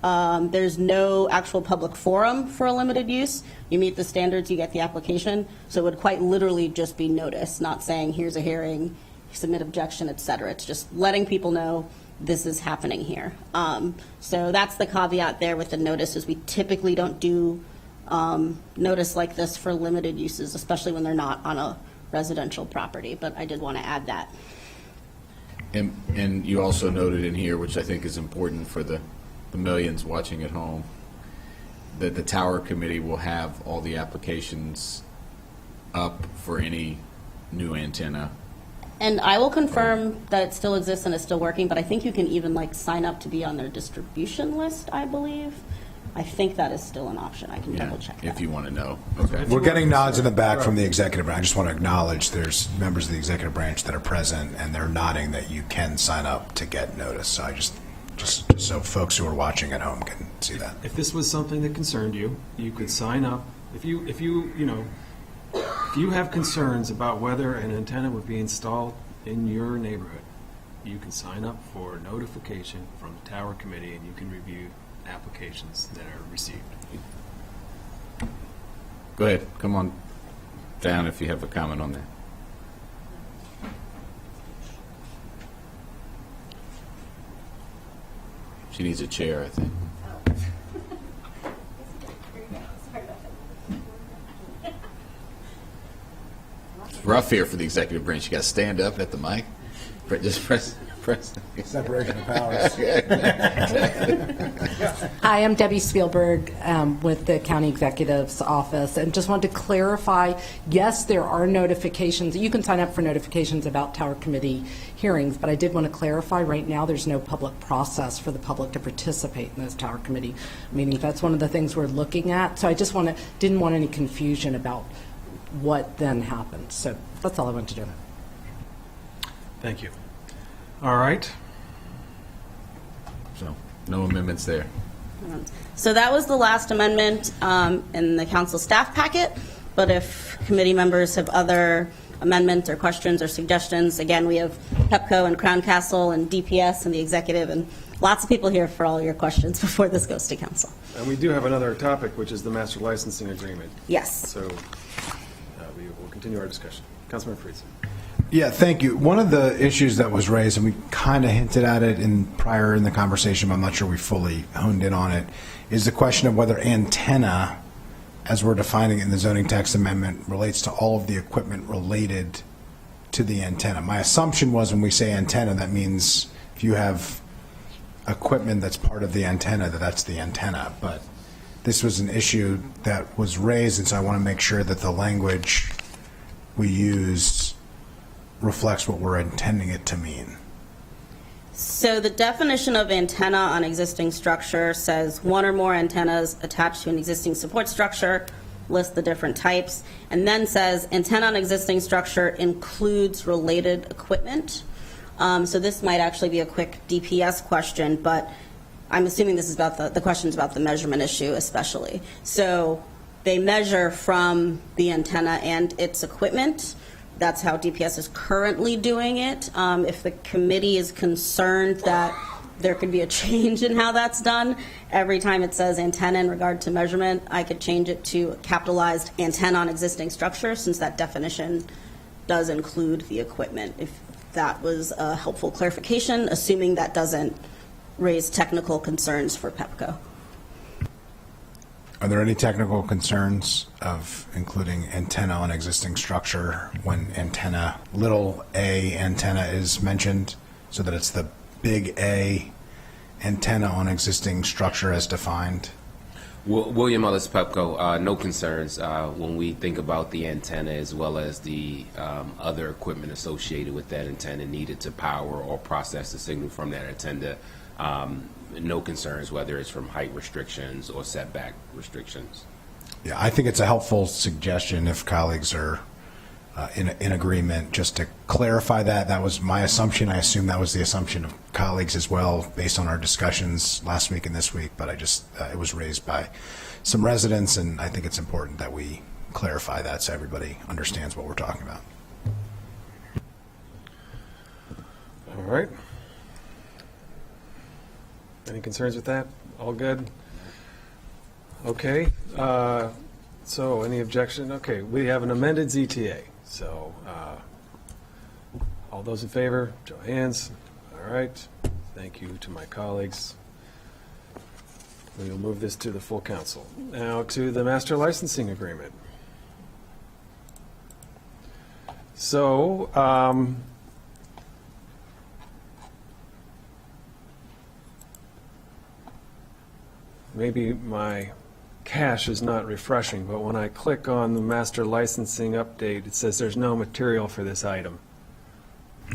there's no actual public forum for a limited use. You meet the standards, you get the application. So it would quite literally just be notice, not saying here's a hearing, submit objection, et cetera. It's just letting people know this is happening here. So that's the caveat there with the notice, is we typically don't do notice like this for limited uses, especially when they're not on a residential property. But I did want to add that. And you also noted in here, which I think is important for the millions watching at home, that the Tower Committee will have all the applications up for any new antenna. And I will confirm that it still exists and is still working, but I think you can even like sign up to be on their distribution list, I believe. I think that is still an option. I can Yeah, double check that. if you want to know. Okay. We're getting nods in the back from the executive branch. I just want to acknowledge there's members of the executive branch that are present, and they're nodding that you can sign up to get notice. So I just so folks who are watching at home can see that. If this was something that concerned you, you could sign up. If you have concerns about whether an antenna would be installed in your neighborhood, you can sign up for notification from the Tower Committee, and you can review applications that are received. Go ahead. Come on down if you have a comment on that. She needs a chair, I think. It's rough here for the executive branch. You got to stand up at the mic. Just press. Separation of powers. Hi, I'm Debbie Spielberg with the County Executive's Office, and just wanted to clarify, yes, there are notifications. You can sign up for notifications about Tower Committee hearings, but I did want to clarify, right now there's no public process for the public to participate in those Tower Committee meetings. That's one of the things we're looking at. So I just didn't want any confusion about what then happens. So that's all I wanted to do. Thank you. All right. So, no amendments there. So that was the last amendment in the council staff packet. But if committee members have other amendments or questions or suggestions, again, we have PEPCO and Crown Castle and DPS and the executive and lots of people here for all your questions before this goes to council. And we do have another topic, which is the master licensing agreement. Yes. So we will continue our discussion. Councilman Friedson. Yeah, thank you. One of the issues that was raised, and we kind of hinted at it in the conversation, but I'm not sure we fully honed in on it, is the question of whether antenna, as we're defining it in the zoning text amendment, relates to all of the equipment related to the antenna. My assumption was when we say antenna, that means if you have equipment that's part of the antenna, that's the antenna. But this was an issue that was raised, and so I want to make sure that the language we use reflects what we're intending it to mean. So the definition of antenna on existing structure says one or more antennas attached to an existing support structure, lists the different types, and then says antenna on existing structure includes related equipment. So this might actually be a quick DPS question, but I'm assuming this is about the question's about the measurement issue especially. So they measure from the antenna and its equipment. That's how DPS is currently doing it. If the committee is concerned that there could be a change in how that's done, every time it says antenna in regard to measurement, I could change it to capitalized antenna on existing structure, since that definition does include the equipment. If that was a helpful clarification, assuming that doesn't raise technical concerns for PEPCO. Are there any technical concerns of including antenna on existing structure when antenna, little a antenna is mentioned, so that it's the big A antenna on existing structure as defined? William Ellis, PEPCO, no concerns when we think about the antenna as well as the other equipment associated with that antenna needed to power or process the signal from that antenna. No concerns, whether it's from height restrictions or setback restrictions. Yeah, I think it's a helpful suggestion if colleagues are in agreement. Just to clarify that, that was my assumption. I assume that was the assumption of colleagues as well, based on our discussions last week and this week, but it was raised by some residents, and I think it's important that we clarify that so everybody understands what we're talking about. All right. Any concerns with that? All good? Okay. So any objection? Okay, we have an amended ZTA. So all those in favor, show of hands. All right. Thank you to my colleagues. We will move this to the full council. Now to the master licensing agreement. So, maybe my cache is not refreshing, but when I click on the master licensing update, it says there's no material for this item.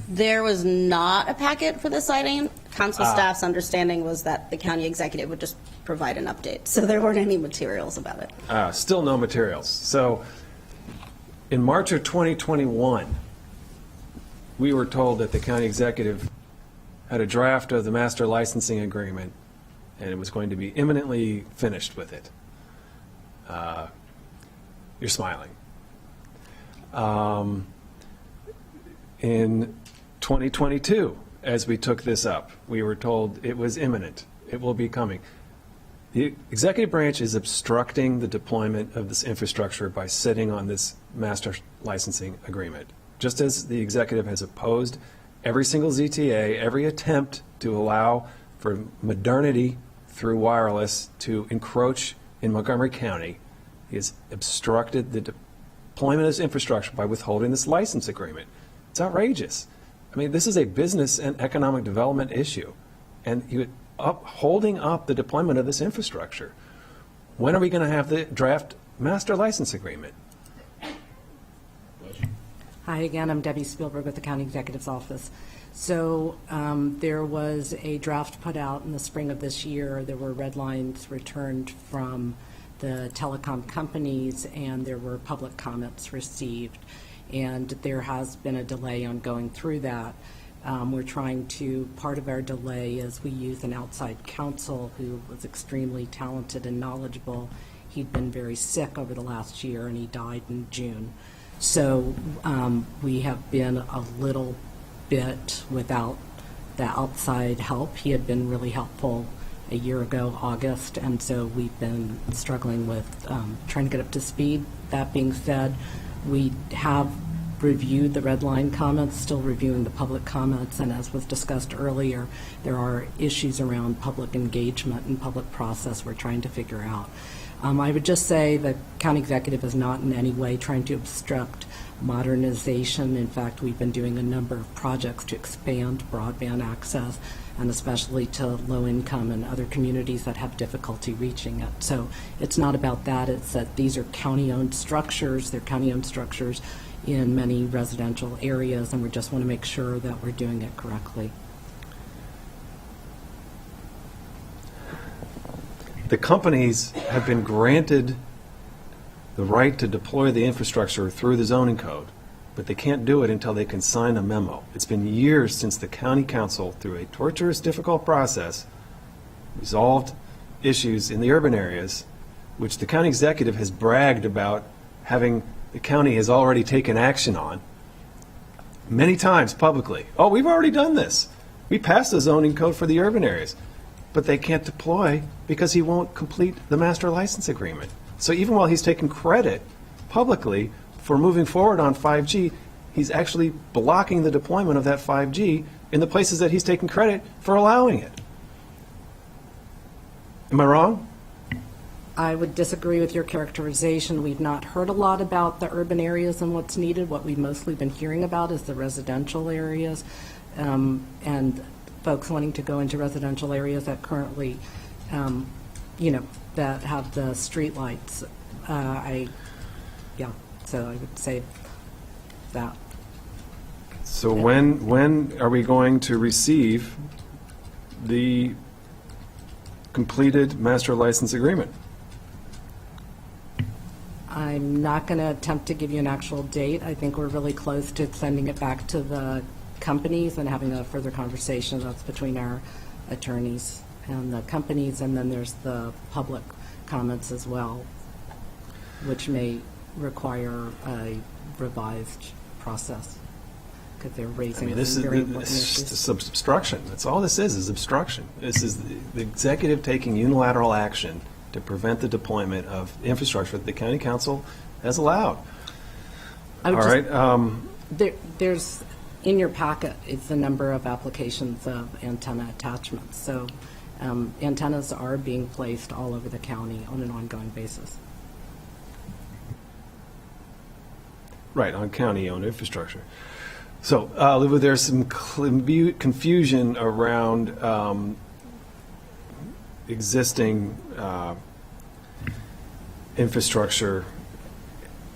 There was not a packet for this item. Council staff's understanding was that the county executive would just provide an update, so there weren't any materials about it. Still no materials. So in March of 2021, we were told that the county executive had a draft of the master licensing agreement, and it was going to be imminently finished with it. You're smiling. In 2022, as we took this up, we were told it was imminent. It will be coming. The executive branch is obstructing the deployment of this infrastructure by sitting on this master licensing agreement. Just as the executive has opposed every single ZTA, every attempt to allow for modernity through wireless to encroach in Montgomery County, he has obstructed the deployment of this infrastructure by withholding this license agreement. It's outrageous. I mean, this is a business and economic development issue, and you holding up the deployment of this infrastructure. When are we going to have the draft master license agreement? Hi again, I'm Debbie Spielberg with the County Executive's Office. So there was a draft put out in the spring of this year. There were red lines returned from the telecom companies, and there were public comments received. And there has been a delay on going through that. Part of our delay is we use an outside counsel who was extremely talented and knowledgeable. He'd been very sick over the last year, and he died in June. So we have been a little bit without the outside help. He had been really helpful a year ago, August, and so we've been struggling with trying to get up to speed. That being said, we have reviewed the red line comments, still reviewing the public comments, and as was discussed earlier, there are issues around public engagement and public process we're trying to figure out. I would just say the county executive is not in any way trying to obstruct modernization. In fact, we've been doing a number of projects to expand broadband access, and especially to low income and other communities that have difficulty reaching it. So it's not about that. It's that these are county-owned structures. They're county-owned structures in many residential areas, and we just want to make sure that we're doing it correctly. The companies have been granted the right to deploy the infrastructure through the zoning code, but they can't do it until they can sign a memo. It's been years since the county council, through a torturous, difficult process, resolved issues in the urban areas, which the county executive has bragged about having the county has already taken action on many times publicly. Oh, we've already done this. We passed the zoning code for the urban areas, but they can't deploy because he won't complete the master license agreement. So even while he's taking credit publicly for moving forward on 5G, he's actually blocking the deployment of that 5G in the places that he's taking credit for allowing it. Am I wrong? I would disagree with your characterization. We've not heard a lot about the urban areas and what's needed. What we've mostly been hearing about is the residential areas, and folks wanting to go into residential areas that currently, that have the street lights. So I would say that. So when are we going to receive the completed master license agreement? I'm not going to attempt to give you an actual date. I think we're really close to sending it back to the companies and having a further conversation. That's between our attorneys and the companies, and then there's the public comments as well, which may require a revised process because they're I raising mean, this some is, very important this issues. is obstruction. That's all this is obstruction. This is the executive taking unilateral action to prevent the deployment of infrastructure that the county council has allowed. I All would just- right, There's, in your packet, is the number of applications of antenna attachments. So antennas are being placed all over the county on an ongoing basis. right, on county-owned infrastructure. So, Liva, there's some confusion around existing infrastructure.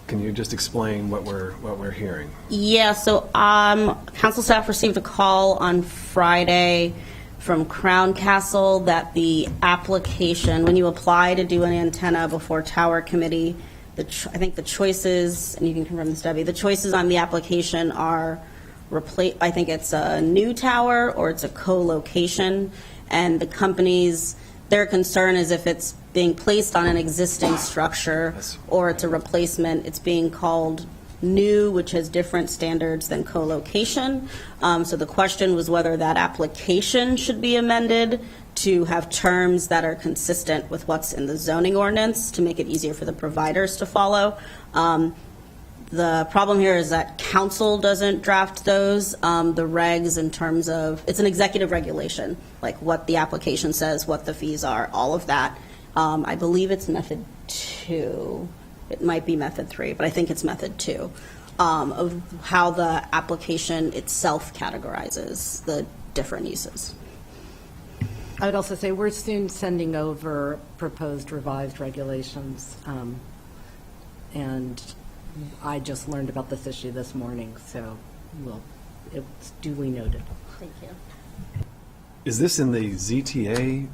Can you just explain what we're hearing? Yeah, so council staff received a call on Friday from Crown Castle that the application, when you apply to do an antenna before Tower Committee, I think the choices, and you can confirm this, Debbie, the choices on the application are I think it's a new tower or it's a co-location, and the companies, their concern is if it's being placed on an existing structure or it's a replacement, it's being called new, which has different standards than co-location. So the question was whether that application should be amended to have terms that are consistent with what's in the zoning ordinance to make it easier for the providers to follow. The problem here is that council doesn't draft those, the regs in terms of, it's an executive regulation, like what the application says, what the fees are, all of that. I believe it's method 2. It might be method 3, but I think it's method 2, of how the application itself categorizes the different uses. I would also say we're soon sending over proposed revised regulations, and I just learned about this issue this morning, so it's duly noted. Thank you. Is this in the ZTA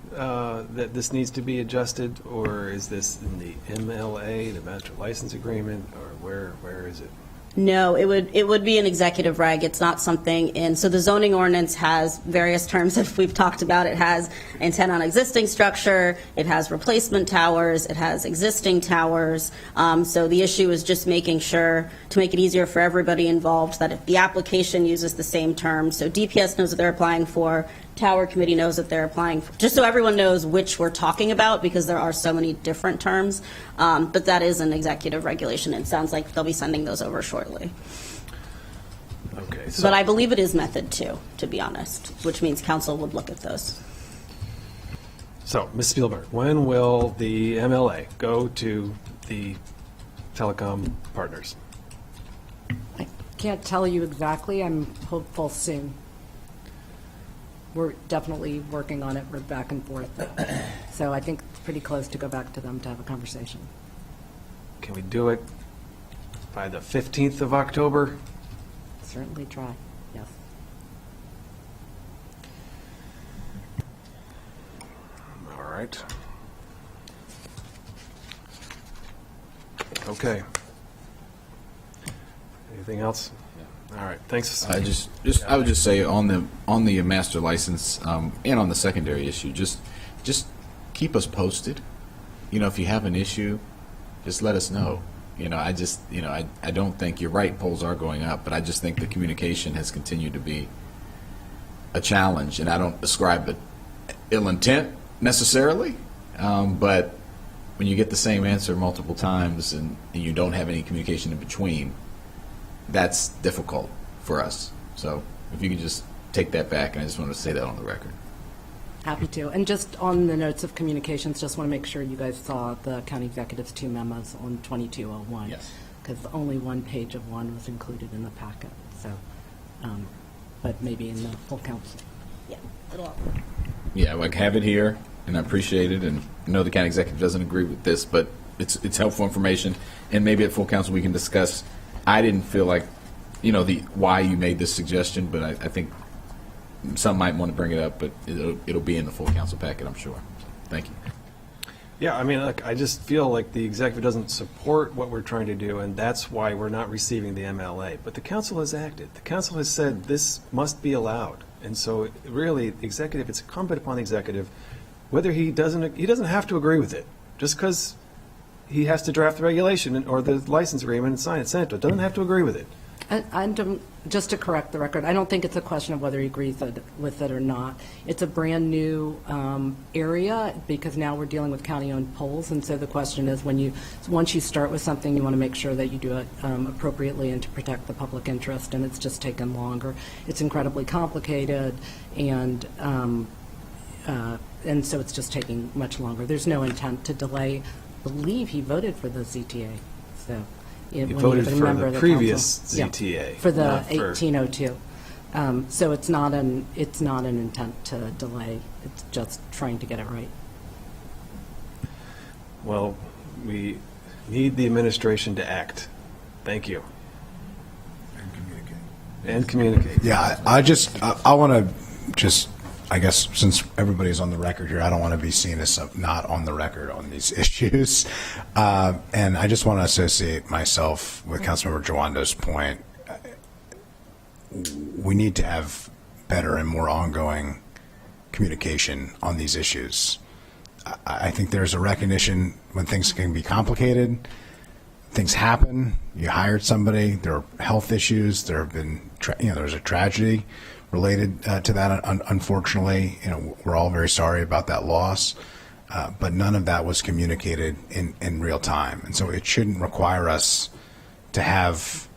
that this needs to be adjusted, or is this in the MLA, the Master License Agreement, or where is it? No, it would be an executive reg. It's not something in, so the zoning ordinance has various terms that we've talked about. It has intent on existing structure, it has replacement towers, it has existing towers. So the issue is just making sure, to make it easier for everybody involved, that if the application uses the same terms, so DPS knows what they're applying for, Tower Committee knows that they're applying for, just so everyone knows which we're talking about, because there are so many different terms. But that is an executive regulation. It sounds like they'll be sending those over shortly. Okay. So, But I believe it is method 2, to be honest, which means council would look at those. so, Ms. Spielberg, when will the MLA go to the telecom partners? I can't tell you exactly. I'm hopeful soon. We're definitely working on it. We're back and forth. So I think it's pretty close to go back to them to have a conversation. Can we do it by the 15th of October? Certainly try, yes. All right. Okay. Anything else? All right, thanks. I I would just say on the master license and on the secondary issue, just keep us posted. You know, if you have an issue, just let us know. You know, I don't think you're right. Polls are going up, but I just think the communication has continued to be a challenge, and I don't ascribe it ill intent necessarily, but when you get the same answer multiple times and you don't have any communication in between, that's difficult for us. So if you could just take that back, and I just want to say that on the record. Happy to. And just on the notes of communications, just want to make sure you guys saw the county executive's 2 memos on 2201. Yes. Because only one page of one was included in the packet. So, but maybe in the full council. Yeah, it'll all. Yeah, like have it here, and I appreciate it, and I know the county executive doesn't agree with this, but it's helpful information, and maybe at full council we can discuss. I didn't feel like, you know, the why you made this suggestion, but I think some might want to bring it up, but it'll be in the full council packet, I'm sure. Thank you. Yeah, I mean, like, I just feel like the executive doesn't support what we're trying to do, and that's why we're not receiving the MLA. But the council has acted. The council has said this must be allowed. And so really, the executive, it's incumbent upon the executive, whether he doesn't have to agree with it. Just because he has to draft the regulation or the license agreement and sign it, send it to it, doesn't have to agree with it. And just to correct the record, I don't think it's a question of whether he agrees with it or not. It's a brand-new area because now we're dealing with county-owned polls, and so the question is once you start with something, you want to make sure that you do it appropriately and to protect the public interest, and it's just taken longer. It's incredibly complicated, and so it's just taking much longer. There's no intent to delay. I believe he voted for the ZTA, so. He voted for the previous ZTA. Yeah, for the not for- 1802. So it's not an intent to delay. It's just trying to get it right. Well, we need the administration to act. Thank you. And communicate. Yeah, I want to just, I guess, since everybody's on the record here, I don't want to be seen as not on the record on these issues. And I just want to associate myself with Councilmember Jawando's point. We need to have better and more ongoing communication on these issues. I think there's a recognition when things can be complicated. Things happen. You hired somebody. There are health issues. There have been, there's a tragedy related to that. Unfortunately, we're all very sorry about that loss, but none of that was communicated in real time. And so it shouldn't require us to have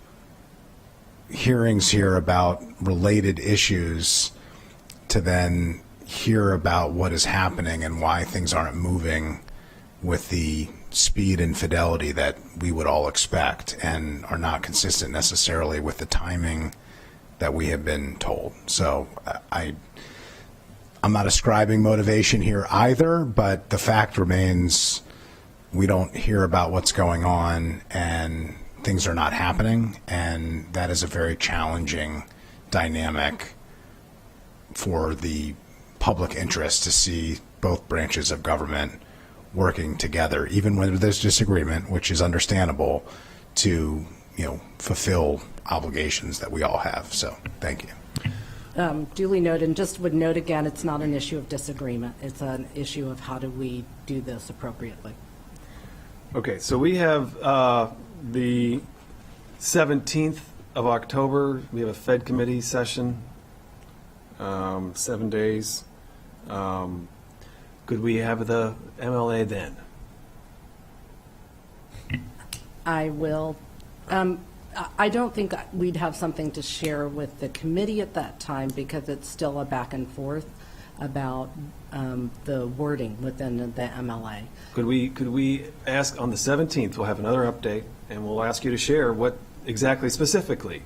hearings here about related issues to then hear about what is happening and why things aren't moving with the speed and fidelity that we would all expect and are not consistent necessarily with the timing that we have been told. So I'm not ascribing motivation here either, but the fact remains we don't hear about what's going on and things are not happening, and that is a very challenging dynamic for the public interest to see both branches of government working together, even when there's disagreement, which is understandable, to fulfill obligations that we all have. So thank you. Duly noted, and just would note again, it's not an issue of disagreement. It's an issue of how do we do this appropriately. Okay, so we have the 17th of October, we have a PHED committee session, 7 days. Could we have the MLA then? I will. I don't think we'd have something to share with the committee at that time because it's still a back and forth about the wording within the MLA. Could we ask on the 17th, we'll have another update, and we'll ask you to share what exactly specifically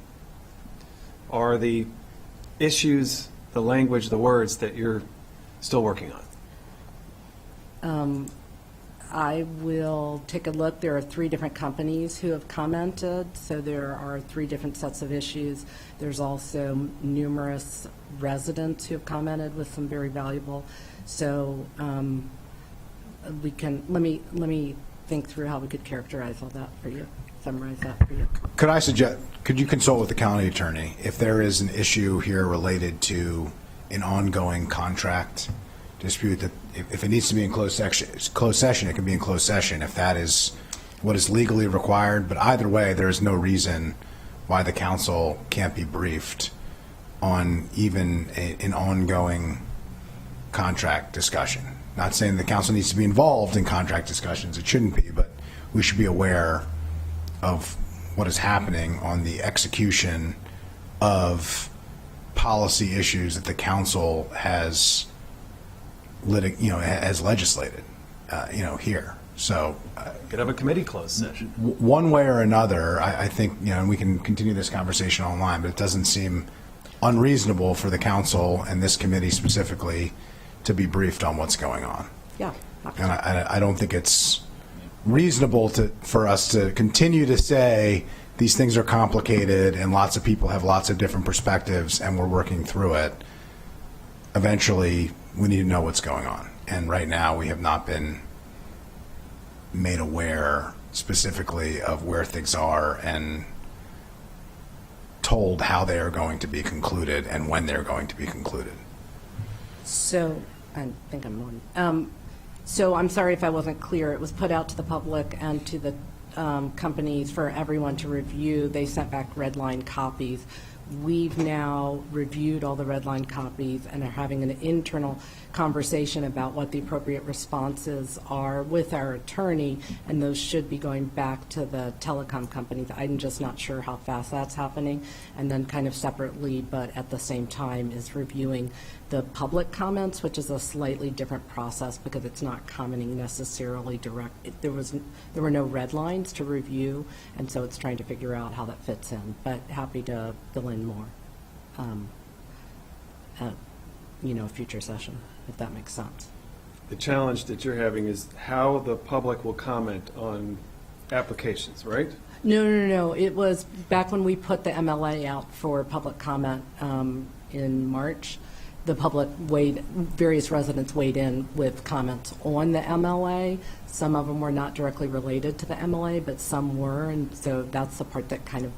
are the issues, the language, the words that you're still working on? I will take a look. There are 3 different companies who have commented, so there are 3 different sets of issues. There's also numerous residents who have commented with some very valuable. So we can let me think through how we could characterize all that for you, summarize that for you. Could I suggest, could you consult with the county attorney if there is an issue here related to an ongoing contract dispute, that if it needs to be in closed session, it can be in closed session if that is what is legally required. But either way, there is no reason why the council can't be briefed on even an ongoing contract discussion. Not saying the council needs to be involved in contract discussions. It shouldn't be, but we should be aware of what is happening on the execution of policy issues that the council has has legislated, here. So Could have a committee closed session. one way or another, I think, and we can continue this conversation online, but it doesn't seem unreasonable for the council and this committee specifically to be briefed on what's going on. Yeah. And I don't think it's reasonable for us to continue to say these things are complicated and lots of people have lots of different perspectives and we're working through it. Eventually, we need to know what's going on. And right now, we have not been made aware specifically of where things are and told how they are going to be concluded and when they're going to be concluded. So, I think I'm on. So I'm sorry if I wasn't clear. It was put out to the public and to the companies for everyone to review. They sent back red line copies. We've now reviewed all the red line copies and are having an internal conversation about what the appropriate responses are with our attorney, and those should be going back to the telecom companies. I'm just not sure how fast that's happening. And then kind of separately, but at the same time, is reviewing the public comments, which is a slightly different process because it's not commenting necessarily direct. There were no red lines to review, and so it's trying to figure out how that fits in. But happy to fill in more at, a future session, if that makes sense. The challenge that you're having is how the public will comment on applications, right? No. It was back when we put the MLA out for public comment in March. The public various residents weighed in with comments on the MLA. Some of them were not directly related to the MLA, but some were, and so that's the part that kind of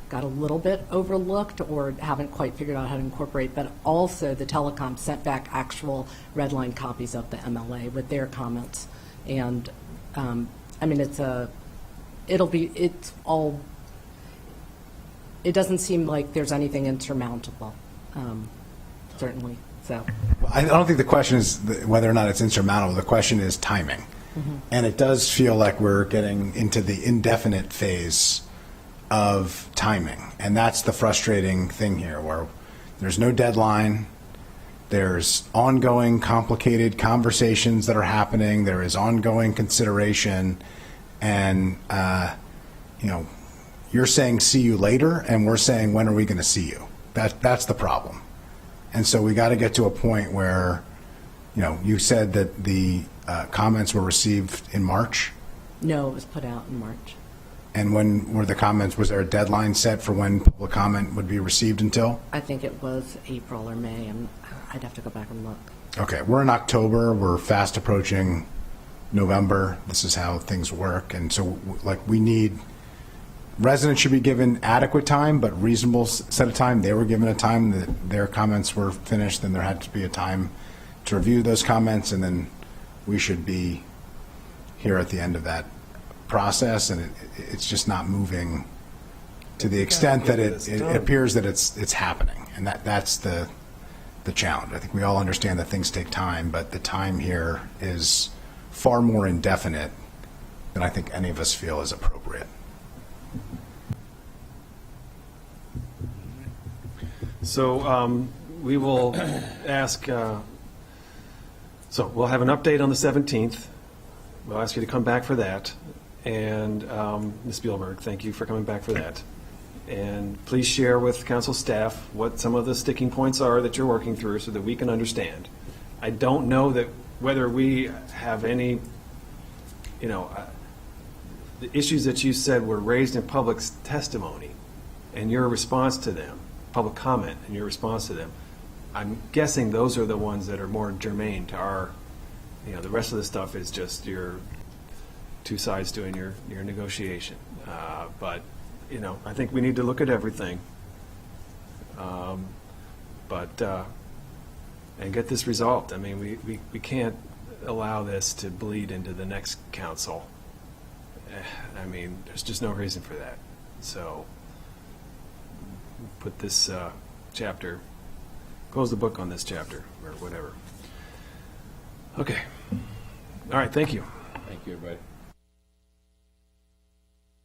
got a little bit overlooked or haven't quite figured out how to incorporate. But also the telecom sent back actual red line copies of the MLA with their comments. And it doesn't seem like there's anything insurmountable. Certainly, so. I don't think the question is whether or not it's insurmountable. The question is timing. And it does feel like we're getting into the indefinite phase of timing. And that's the frustrating thing here, where there's no deadline. There's ongoing complicated conversations that are happening. There is ongoing consideration. And, you're saying see you later, and we're saying when are we going to see you? That's the problem. And so we got to get to a point where, you said that the comments were received in March. No, it was put out in March. And when were the comments, was there a deadline set for when public comment would be received until? I think it was April or May, and I'd have to go back and look. Okay, we're in October, we're fast approaching November. This is how things work. And so residents should be given adequate time, but reasonable set of time. They were given a time that their comments were finished, then there had to be a time to review those comments, and then we should be here at the end of that process, and it's just not moving to the extent that it appears that it's happening, and that's the challenge. I think we all understand that things take time, but the time here is far more indefinite than I think any of us feel is appropriate. So we will ask, so we'll have an update on the 17th. We'll ask you to come back for that. And Ms. Spielberg, thank you for coming back for that. And please share with council staff what some of the sticking points are that you're working through so that we can understand. I don't know that whether we have any, the issues that you said were raised in public testimony and your response to them, public comment and your response to them. I'm guessing those are the ones that are more germane to our, the rest of the stuff is just your two sides doing your negotiation. But, I think we need to look at everything. And get this resolved. I mean, we can't allow this to bleed into the next council. I mean, there's just no reason for that. So put this chapter, close the book on this chapter or whatever. Okay. All right, thank you. Thank you, everybody.